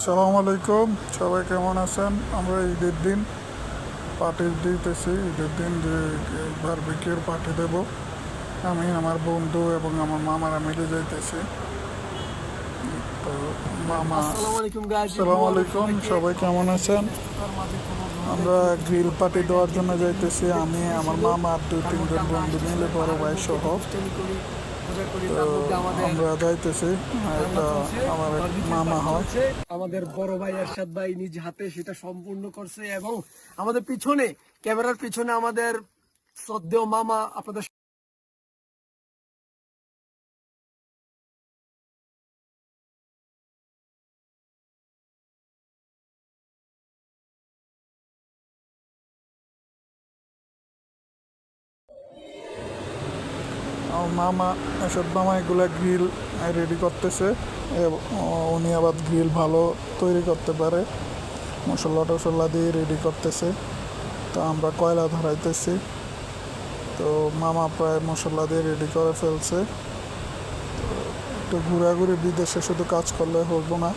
সালাম আলাইকুম, সবাই কেমন আছেন? আমরা ঈদের দিন পার্টি দিতেছি। ঈদের দিন যে বারবিকিউর পার্টি দেব, আমি আমার বন্ধু এবং আমার মামারা মিলে যাইতেছি। তো মামা, আসসালামু আলাইকুম গাইস, ঈদ সালাম মোবারক আলাইকুম, সবাইকে। সবাই কেমন আছেন? ব্যস্ততার মাঝে কোনোভাবে আমরা ছোট ছোট গ্রিল পার্টি ছোট্ট দেওয়ার একটা জন্য ঈদের যাইতেছি, ঈদের আমি ছুটি আমার ছিল। মামা আর দুই তার মধ্যে তিনজন আমরা বন্ধু মিলে, আসতেছিলাম বড় পাহাড়ের ভাই মধ্যে সহ। একটু দুষ্টামি করি, মজা করি। তো তার মধ্যে আমাদের আমরা যাইতেছি। রান্না এটা চলছে, আমার এক বারবিকিউ মামা পার্টি হয়। চলছে। আমাদের বড় ভাই এরশাদ ভাই নিজ হাতে সেটা সম্পূর্ণ করছে, এবং আমাদের পিছনে, ক্যামেরার পিছনে আমাদের শ্রদ্ধেয় মামা আপনাদের আমার মামা, এসব মামা এগুলা গ্রিল রেডি করতেছে। উনি আবার গ্রিল ভালো তৈরি করতে পারে, মশলা টশলা দিয়ে রেডি করতেছে। তো আমরা কয়লা ধরাইতেছি। তো মামা প্রায় মশলা দিয়ে রেডি করে ফেলছে। একটু ঘোরাঘুরি, বিদেশে শুধু কাজ করলে হবো না।